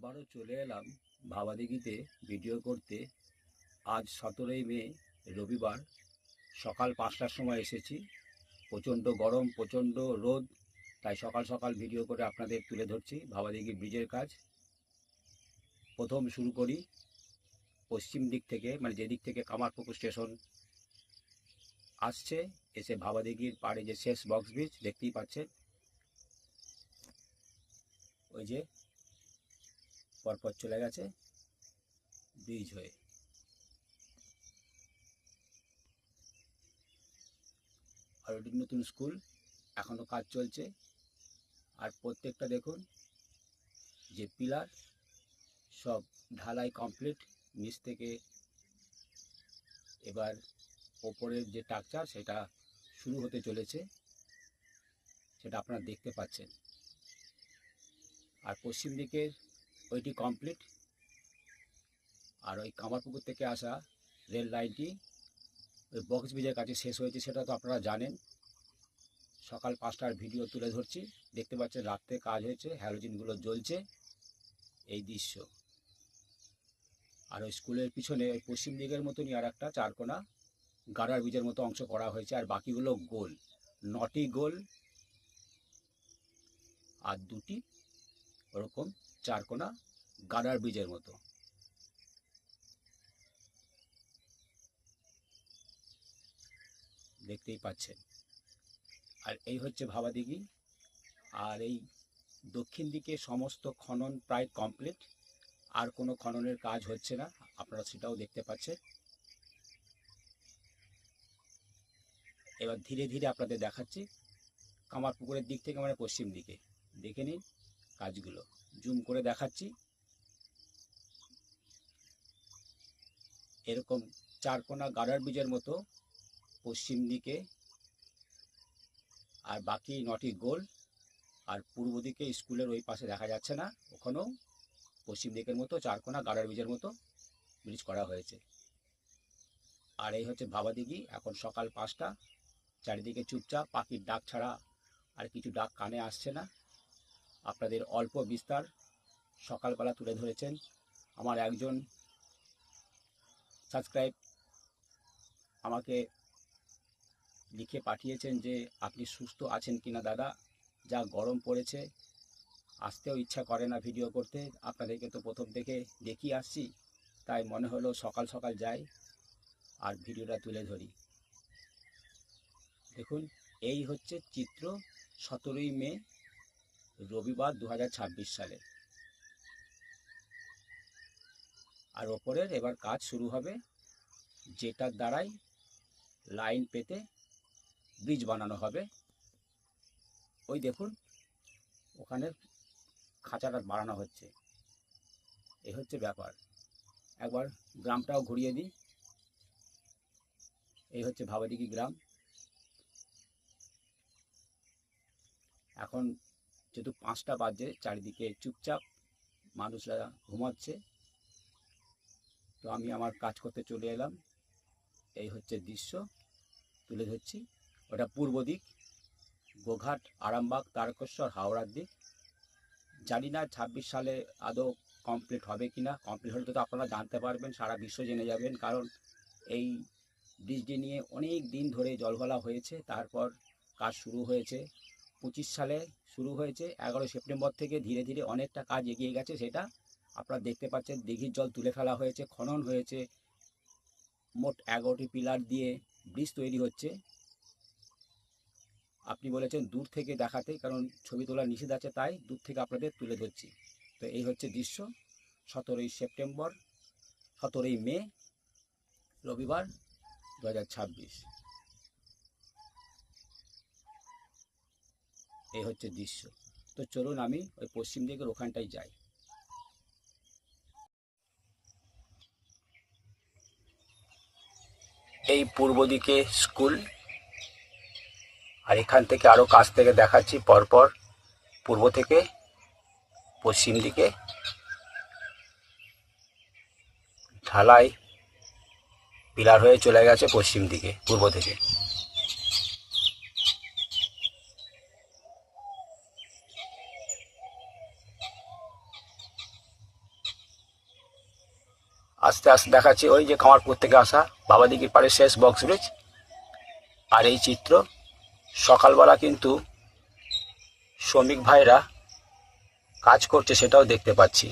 আবারও চলে এলাম ভাবাদিঘিতে ভিডিও করতে। আজ 17ই মে রবিবার সকাল 5টার সময় এসেছি। প্রচণ্ড গরম, প্রচণ্ড রোদ, তাই সকাল সকাল ভিডিও করে আপনাদের তুলে ধরছি ভাবাদিঘি ব্রিজের কাজ। প্রথম শুরু করি পশ্চিম দিক থেকে, মানে যেদিক থেকে কামারপুকুর স্টেশন আসছে, এসে ভাবাদিঘির পাড়ে যে শেষ বক্স ব্রিজ দেখতেই পাচ্ছেন, ওই যে পরপর চলে গেছে ব্রিজ হয়ে। আর ওটি নতুন স্কুল, এখনও কাজ চলছে। আর প্রত্যেকটা দেখুন যে পিলার সব ঢালাই কমপ্লিট, নিচ থেকে এবার ওপরের যে স্ট্রাকচার সেটা শুরু হতে চলেছে, সেটা আপনারা দেখতে পাচ্ছেন। আর পশ্চিম দিকের ওইটি কমপ্লিট। আর ওই কামারপুকুর থেকে আসা রেল লাইনটি ওই বক্স ব্রিজের কাছে শেষ হয়েছে, সেটা তো আপনারা জানেন। সকাল 5টার ভিডিও তুলে ধরছি, দেখতে পাচ্ছেন রাত্রে কাজ হয়েছে, হ্যালোজিনগুলো জ্বলছে, এই দৃশ্য। আর ওই স্কুলের পিছনে ওই পশ্চিম দিকের মতনই আর একটা চারকোনা গার্ডার ব্রিজের মতো অংশ করা হয়েছে, আর বাকিগুলো গোল, 9টি গোল আর 2টি ওরকম চারকোনা গার্ডার ব্রিজের মতো। দেখতেই পাচ্ছেন। আর এই হচ্ছে ভাবাদিঘি। আর এই দক্ষিণ দিকে সমস্ত খনন প্রায় কমপ্লিট, আর কোনো খননের কাজ হচ্ছে না, আপনারা সেটাও দেখতে পাচ্ছেন। এবার ধীরে ধীরে আপনাদের দেখাচ্ছি কামারপুকুরের দিক থেকে, মানে পশ্চিম দিকে। দেখে নিন কাজগুলো, জুম করে দেখাচ্ছি। এরকম চারকোনা গার্ডার ব্রিজের মতো পশ্চিম দিকে, আর বাকি 9টি গোল। আর পূর্ব দিকে স্কুলের ওই পাশে দেখা যাচ্ছে না, ওখানেও পশ্চিম দিকের মতো চারকোনা গার্ডার ব্রিজের মতো ব্রিজ করা হয়েছে। আর এই হচ্ছে ভাবাদিঘি, এখন সকাল 5টা, চারিদিকে চুপচাপ, পাখির ডাক ছাড়া আর কিছু ডাক কানে আসছে না। আপনাদের অল্প বিস্তার সকালবেলা তুলে ধরেছেন আমার একজন সাবস্ক্রাইব, আমাকে লিখে পাঠিয়েছেন যে আপনি সুস্থ আছেন কিনা দাদা, যা গরম পড়েছে, আসতেও ইচ্ছা করে না ভিডিও করতে। আপনাদেরকে তো প্রথম থেকে দেখিয়ে আসছি, তাই মনে হলো সকাল সকাল যাই আর ভিডিওটা তুলে ধরি। দেখুন, এই হচ্ছে চিত্র 17ই মে রবিবার 2026 সালে। আর ওপরের এবার কাজ শুরু হবে, যেটার দ্বারাই লাইন পেতে ব্রিজ বানানো হবে। ওই দেখুন ওখানে খাঁচাটা বানানো হচ্ছে। এই হচ্ছে ব্যাপার। একবার গ্রামটাও ঘুরিয়ে দিই। এই হচ্ছে ভাবাদিঘি গ্রাম। এখন যেহেতু 5টা বাজে, চারিদিকে চুপচাপ, মানুষরা ঘুমাচ্ছে, তো আমি আমার কাজ করতে চলে এলাম। এই হচ্ছে দৃশ্য তুলে ধরছি। ওটা পূর্ব দিক, গোঘাট, আরামবাগ, তারকেশ্বর, হাওড়ার দিক। জানি না 26 সালে আদৌ কমপ্লিট হবে কিনা। কমপ্লিট হলে তো আপনারা জানতে পারবেন, সারা বিশ্ব জেনে যাবেন, কারণ এই ব্রিজটি নিয়ে অনেক দিন ধরে জলঘোলা হয়েছে। তারপর কাজ শুরু হয়েছে 25 সালে, শুরু হয়েছে 11 সেপ্টেম্বর থেকে। ধীরে ধীরে অনেকটা কাজ এগিয়ে গেছে, সেটা আপনারা দেখতে পাচ্ছেন। দিঘির জল তুলে ফেলা হয়েছে, খনন হয়েছে, মোট 11টি পিলার দিয়ে ব্রিজ তৈরি হচ্ছে। আপনি বলেছেন দূর থেকে দেখাতে, কারণ ছবি তোলা নিষেধ আছে, তাই দূর থেকে আপনাদের তুলে ধরছি। তো এই হচ্ছে দৃশ্য 17ই মে রবিবার 2026। এই হচ্ছে দৃশ্য। তো চলুন আমি ওই পশ্চিম দিকের ওখানটাই যাই। এই পূর্ব দিকে স্কুল, আর এখান থেকে আরও কাছ থেকে দেখাচ্ছি পরপর, পূর্ব থেকে পশ্চিম দিকে ঢালাই পিলার হয়ে চলে গেছে পশ্চিম দিকে, পূর্ব থেকে। আস্তে আস্তে দেখাচ্ছি, ওই যে কামারপুর থেকে আসা বাবাদিঘির পাড়ে শেষ বক্স ব্রিজ। আর এই চিত্র সকালবেলা কিন্তু শ্রমিক ভাইরা কাজ করছে সেটাও দেখতে পাচ্ছি।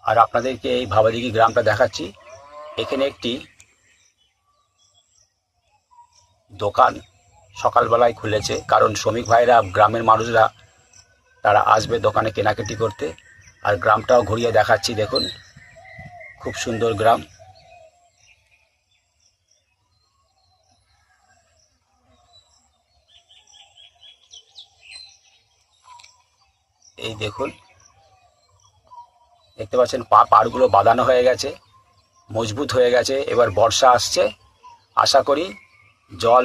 আর আপনাদেরকে এই বাবাদিঘি গ্রামটা দেখাচ্ছি। এখানে একটি দোকান সকালবেলায় খুলেছে, কারণ শ্রমিক ভাইরা, গ্রামের মানুষরা তারা আসবে দোকানে কেনাকাটি করতে। আর গ্রামটাও ঘুরিয়ে দেখাচ্ছি, দেখুন খুব সুন্দর গ্রাম। এই দেখুন, দেখতে পাচ্ছেন পাড়গুলো বাঁধানো হয়ে গেছে, মজবুত হয়ে গেছে। এবার বর্ষা আসছে, আশা করি জল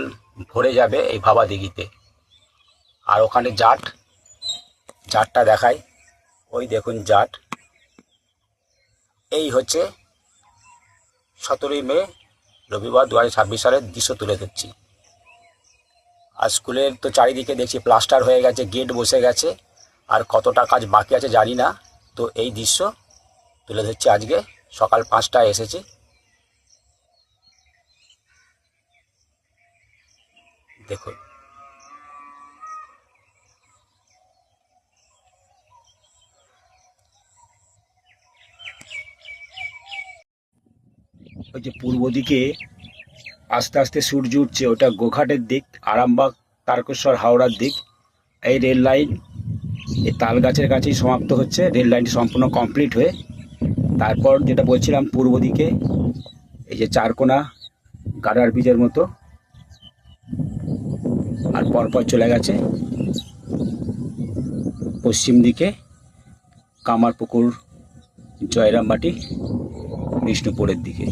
ভরে যাবে এই বাবাদিঘিতে। আর ওখানে জাটটা দেখাই, ওই দেখুন জাট। এই হচ্ছে 17ই মে রবিবার 2026 সালের দৃশ্য তুলে ধরছি। আর স্কুলের তো চারিদিকে দেখছি প্লাস্টার হয়ে গেছে, গেট বসে গেছে, আর কতটা কাজ বাকি আছে জানি না। তো এই দৃশ্য তুলে ধরছি আজকে, সকাল 5টায় এসেছি। দেখুন ওই যে পূর্ব দিকে আস্তে আস্তে সূর্য উঠছে, ওটা গোঘাটের দিক, আরামবাগ, তারকেশ্বর, হাওড়ার দিক। এই রেল লাইন এই তাল গাছের কাছেই সমাপ্ত হচ্ছে, রেল লাইনটি সম্পূর্ণ কমপ্লিট হয়ে। তারপর যেটা বলছিলাম, পূর্ব দিকে এই যে চারকোনা গাড়ার ব্রিজের মতো, আর পরপর চলে গেছে পশ্চিম দিকে কামারপুকুর, জয়রামবাটি, বিষ্ণুপুরের দিকে।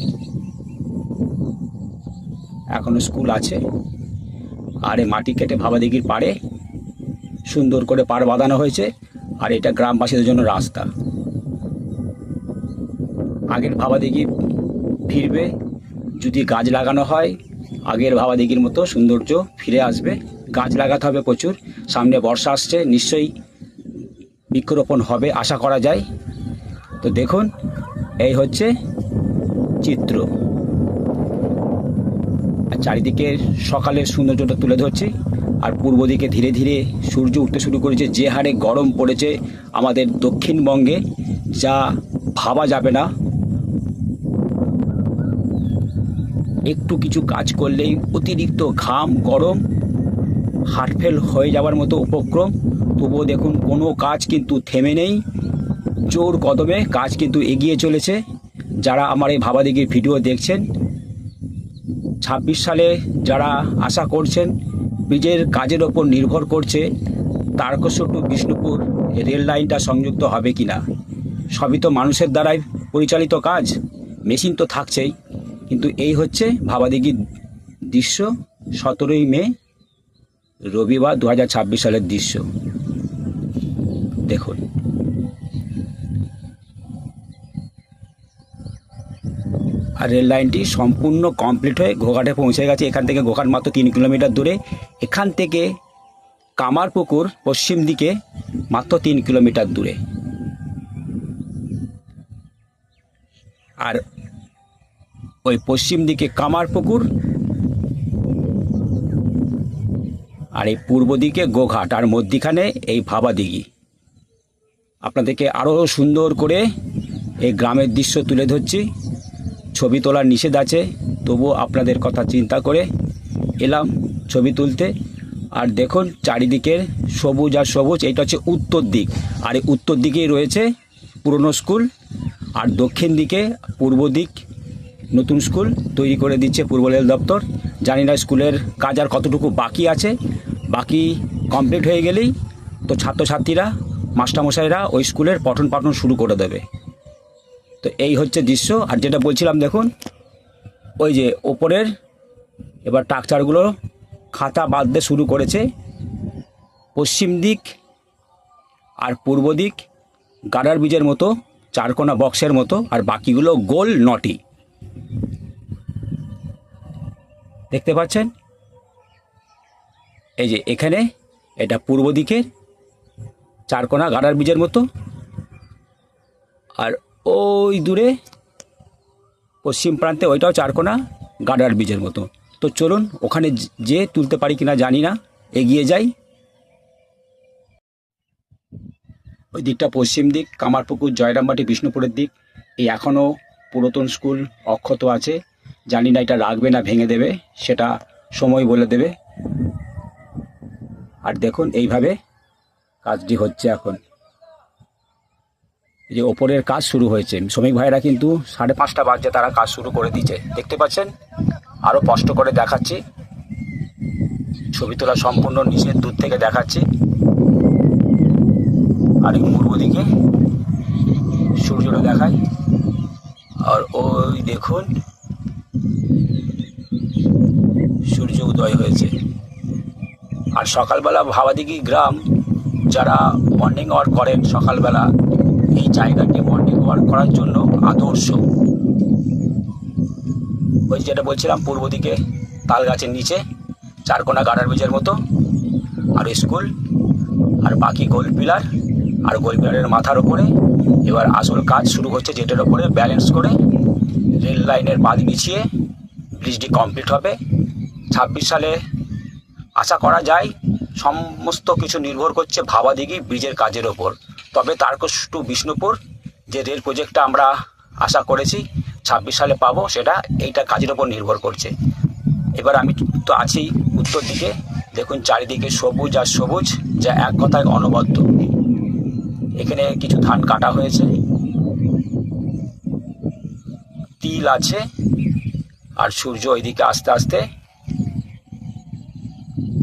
এখনো স্কুল আছে। আর এই মাটি কেটে বাবাদিঘির পাড়ে সুন্দর করে পাড় বাঁধানো হয়েছে। আর এটা গ্রামবাসীদের জন্য রাস্তা। আগের বাবাদিঘি ফিরবে যদি গাছ লাগানো হয়, আগের বাবাদিঘির মতো সৌন্দর্য ফিরে আসবে। গাছ লাগাতে হবে প্রচুর, সামনে বর্ষা আসছে, নিশ্চয়ই বৃক্ষরোপণ হবে আশা করা যায়। তো দেখুন, এই হচ্ছে চিত্র। আর চারিদিকে সকালের সৌন্দর্যটা তুলে ধরছি। আর পূর্ব দিকে ধীরে ধীরে সূর্য উঠতে শুরু করেছে। যে হারে গরম পড়েছে আমাদের দক্ষিণবঙ্গে, যা ভাবা যাবে না। একটু কিছু কাজ করলেই অতিরিক্ত ঘাম, গরম, হার্টফেল হয়ে যাওয়ার মতো উপক্রম। তবুও দেখুন, কোনো কাজ কিন্তু থেমে নেই, জোর কদমে কাজ কিন্তু এগিয়ে চলেছে। যারা আমার এই বাবাদিঘির ভিডিও দেখছেন, 26 সালে যারা আশা করছেন ব্রিজের কাজের ওপর নির্ভর করছে তারকেশ্বর টু বিষ্ণুপুর রেল লাইনটা সংযুক্ত হবে কিনা। সবই তো মানুষের দ্বারাই পরিচালিত কাজ, মেশিন তো থাকছেই। কিন্তু এই হচ্ছে বাবাদিঘির দৃশ্য, 17ই মে রবিবার 2026 সালের দৃশ্য। দেখুন, আর রেল লাইনটি সম্পূর্ণ কমপ্লিট হয়ে গোঘাটে পৌঁছে গেছে। এখান থেকে গোঘাট মাত্র 3 কিলোমিটার দূরে। এখান থেকে কামারপুকুর পশ্চিম দিকে মাত্র 3 কিলোমিটার দূরে। আর ওই পশ্চিম দিকে কামারপুকুর, আর এই পূর্ব দিকে গোঘাট, আর মধ্যিখানে এই বাবাদিঘি। আপনাদেরকে আরও সুন্দর করে এই গ্রামের দৃশ্য তুলে ধরছি। ছবি তোলার নিষেধ আছে, তবুও আপনাদের কথা চিন্তা করে এলাম ছবি তুলতে। আর দেখুন চারিদিকের সবুজ আর সবুজ। এইটা হচ্ছে উত্তর দিক, আর এই উত্তর দিকেই রয়েছে পুরনো স্কুল। আর দক্ষিণ দিকে পূর্ব দিক নতুন স্কুল তৈরি করে দিচ্ছে পূর্ব রেল দপ্তর। জানি না স্কুলের কাজ আর কতটুকু বাকি আছে। বাকি কমপ্লিট হয়ে গেলেই তো ছাত্রছাত্রীরা, মাস্টারমশাইরা ওই স্কুলের পঠন পাঠন শুরু করে দেবে। তো এই হচ্ছে দৃশ্য। আর যেটা বলছিলাম, দেখুন ওই যে ওপরের এবার স্ট্রাকচারগুলো খাতা বাঁধতে শুরু করেছে। পশ্চিম দিক আর পূর্ব দিক গার্ডার ব্রিজের মতো, চারকোনা বক্সের মতো, আর বাকিগুলো গোল নটি। দেখতে পাচ্ছেন, এই যে এখানে এটা পূর্ব দিকের চারকোনা গার্ডার ব্রিজের মতো, আর ওই দূরে পশ্চিম প্রান্তে ওইটাও চারকোনা গার্ডার ব্রিজের মতো। তো চলুন ওখানে যে তুলতে পারি কিনা জানি না, এগিয়ে যাই। ওই দিকটা পশ্চিম দিক, কামারপুকুর, জয়রামবাটি, বিষ্ণুপুরের দিক। এই এখনও পুরাতন স্কুল অক্ষত আছে। জানি না এটা রাখবে না ভেঙে দেবে, সেটা সময় বলে দেবে। আর দেখুন এইভাবে কাজটি হচ্ছে এখন। এই যে ওপরের কাজ শুরু হয়েছে, শ্রমিক ভাইরা কিন্তু 5:30 বাজে তারা কাজ শুরু করে দিয়েছে, দেখতে পাচ্ছেন। আরও স্পষ্ট করে দেখাচ্ছি, ছবি তোলা সম্পূর্ণ নিচের দূর থেকে দেখাচ্ছি। আর এই পূর্ব দিকে সূর্যটা দেখায়। আর ওই দেখুন সূর্য উদয় হয়েছে। আর সকালবেলা ভাবাদিঘি গ্রাম যারা মর্নিং ওয়াক করেন সকালবেলা, এই জায়গাটি মর্নিং ওয়াক করার জন্য আদর্শ। ওই যেটা বলছিলাম পূর্ব দিকে তাল গাছের নিচে চারকোনা গার্ডার ব্রিজের মতো আর স্কুল, আর বাকি গোল পিলার, আর গোল পিলারের মাথার ওপরে এবার আসল কাজ শুরু হচ্ছে, যেটার ওপরে ব্যালেন্স করে রেল লাইনের বাঁধ বিছিয়ে ব্রিজটি কমপ্লিট হবে 26 সালে আশা করা যায়। সমস্ত কিছু নির্ভর করছে ভাবাদিঘি ব্রিজের কাজের ওপর। তবে তারকেশ টু বিষ্ণুপুর যে রেল প্রজেক্টটা আমরা আশা করেছি 26 সালে পাবো, সেটা এইটা কাজের ওপর নির্ভর করছে। এবার আমি তো আছি উত্তর দিকে, দেখুন চারিদিকে সবুজ আর সবুজ, যা এক কথায় অনবদ্য। এখানে কিছু ধান কাটা হয়েছে, তিল আছে, আর সূর্য ওইদিকে আস্তে আস্তে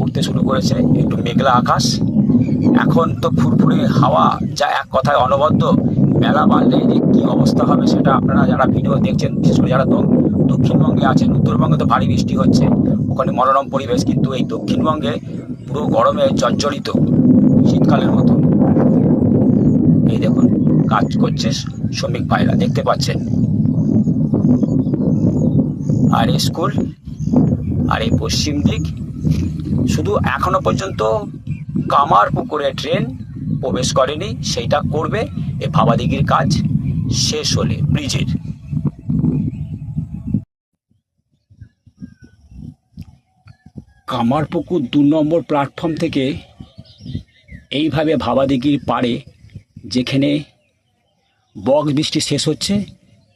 উঠতে শুরু করেছে। একটু মেঘলা আকাশ, এখন তো ফুরফুরে হাওয়া, যা এক কথায় অনবদ্য। মেলা বাড়লে যে কী অবস্থা হবে সেটা আপনারা যারা ভিডিও দেখছেন, বিশেষ করে যারা দক্ষিণবঙ্গে আছেন। উত্তরবঙ্গে তো ভারী বৃষ্টি হচ্ছে, ওখানে মনোরম পরিবেশ, কিন্তু এই দক্ষিণবঙ্গে পুরো গরমে জর্জরিত, শীতকালের মতো। এই দেখুন কাজ করছে শ্রমিক ভাইরা, দেখতে পাচ্ছেন। আর স্কুল, আর এই পশ্চিম দিক শুধু এখনো পর্যন্ত কামারপুকুরে ট্রেন প্রবেশ করেনি, সেইটা করবে এই ভাবাদিঘির কাজ শেষ হলে ব্রিজের। কামারপুকুর 2 নম্বর প্ল্যাটফর্ম থেকে এইভাবে ভাবাদিঘির পাড়ে যেখানে বক্স বৃষ্টি শেষ হচ্ছে,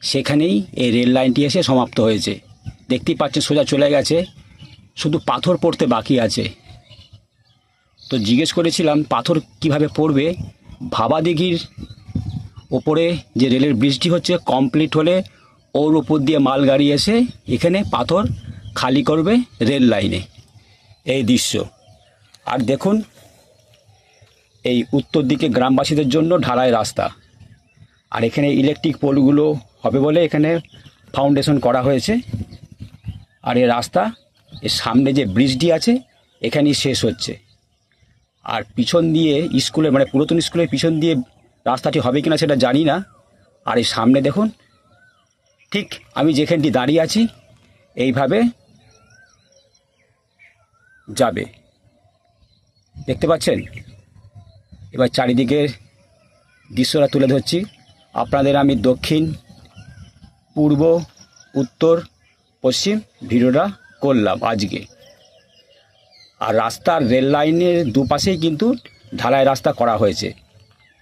সেখানেই এই রেল লাইনটি এসে সমাপ্ত হয়েছে। দেখতেই পাচ্ছেন সোজা চলে গেছে, শুধু পাথর পড়তে বাকি আছে। তো জিজ্ঞেস করেছিলাম পাথর কিভাবে পড়বে। ভাবাদিঘির ওপরে যে রেলের ব্রিজটি হচ্ছে কমপ্লিট হলে ওর উপর দিয়ে মালগাড়ি এসে এখানে পাথর খালি করবে রেল লাইনে। এই দৃশ্য। আর দেখুন এই উত্তর দিকে গ্রামবাসীদের জন্য ঢালাই রাস্তা, আর এখানে ইলেকট্রিক পোলগুলো হবে বলে এখানে ফাউন্ডেশন করা হয়েছে। আর এই রাস্তা, এর সামনে যে ব্রিজটি আছে এখানেই শেষ হচ্ছে। আর পিছন দিয়ে স্কুলের, মানে পুরাতন স্কুলের পিছন দিয়ে রাস্তাটি হবে কিনা সেটা জানি না। আর এই সামনে দেখুন, ঠিক আমি যেখানটি দাঁড়িয়ে আছি এইভাবে যাবে, দেখতে পাচ্ছেন। এবার চারিদিকের দৃশ্যটা তুলে ধরছি আপনাদের। আমি দক্ষিণ, পূর্ব, উত্তর, পশ্চিম ভিডিওটা করলাম আজকে। আর রাস্তার রেল লাইনের দুপাশেই কিন্তু ঢালাই রাস্তা করা হয়েছে।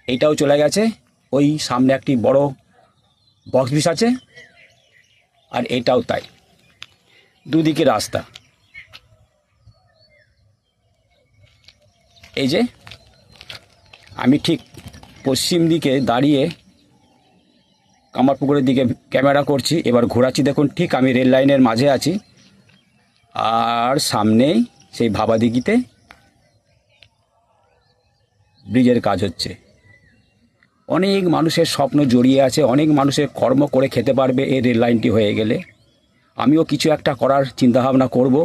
এইটাও চলে গেছে, ওই সামনে একটি বড় বক্স ব্রিজ আছে, আর এটাও তাই, দুদিকে রাস্তা। এই যে আমি ঠিক পশ্চিম দিকে দাঁড়িয়ে কামারপুকুরের দিকে ক্যামেরা করছি, এবার ঘোরাচ্ছি, দেখুন ঠিক আমি রেল লাইনের মাঝে আছি। আর সামনেই সেই ভাবাদিঘিতে ব্রিজের কাজ হচ্ছে। অনেক মানুষের স্বপ্ন জড়িয়ে আছে, অনেক মানুষের কর্ম করে খেতে পারবে এই রেল লাইনটি হয়ে গেলে। আমিও কিছু একটা করার চিন্তাভাবনা করব,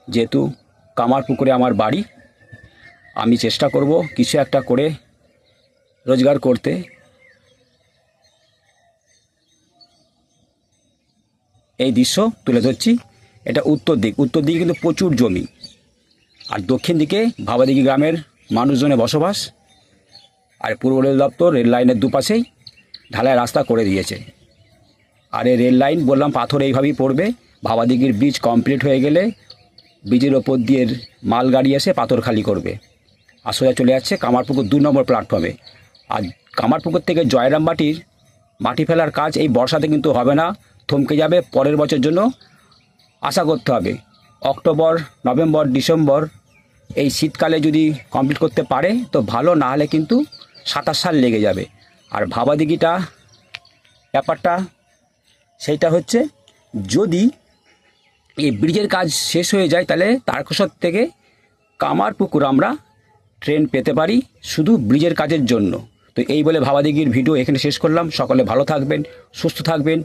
যেহেতু কামারপুকুরে আমার বাড়ি। আমি চেষ্টা করব কিছু একটা করে রোজগার করতে। এই দৃশ্য তুলে ধরছি। এটা উত্তর দিক, উত্তর দিকে কিন্তু প্রচুর জমি, আর দক্ষিণ দিকে ভাবাদিঘি গ্রামের মানুষজনের বসবাস। আর পূর্ব রেল দপ্তর রেল লাইনের দুপাশেই ঢালাই রাস্তা করে দিয়েছে। আর এই রেল লাইন বললাম পাথর এইভাবেই পড়বে, ভাবাদিঘির ব্রিজ কমপ্লিট হয়ে গেলে ব্রিজের ওপর দিয়ে মাল গাড়ি এসে পাথর খালি করবে আর সোজা চলে যাচ্ছে কামারপুকুর 2 নম্বর প্ল্যাটফর্মে। আর কামারপুকুর থেকে জয়রামবাটির মাটি ফেলার কাজ এই বর্ষাতে কিন্তু হবে না, থমকে যাবে, পরের বছর জন্য আশা করতে হবে। অক্টোবর, নভেম্বর, ডিসেম্বর এই শীতকালে যদি কমপ্লিট করতে পারে তো ভালো, না হলে কিন্তু 27 সাল লেগে যাবে। আর ভাবাদিঘিটা ব্যাপারটা সেইটা হচ্ছে, যদি এই ব্রিজের কাজ শেষ হয়ে যায় তাহলে তারকেশ্বর থেকে কামারপুকুর আমরা ট্রেন পেতে পারি শুধু ব্রিজের কাজের জন্য। তো এই বলে ভাবাদিঘির ভিডিও এখানে শেষ করলাম। সকলে ভালো থাকবেন, সুস্থ থাকবেন,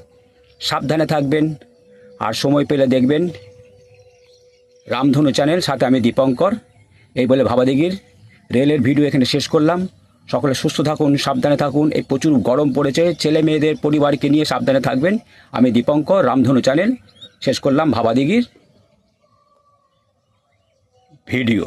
সাবধানে থাকবেন, আর সময় পেলে দেখবেন রামধনু চ্যানেল, সাথে আমি দীপঙ্কর। এই বলে ভাবাদিঘির রেলের ভিডিও এখানে শেষ করলাম। সকলে সুস্থ থাকুন, সাবধানে থাকুন। এই প্রচুর গরম পড়েছে, ছেলে মেয়েদের পরিবারকে নিয়ে সাবধানে থাকবেন। আমি দীপঙ্কর, রামধনু চ্যানেল শেষ করলাম ভাবাদিঘির ভিডিও।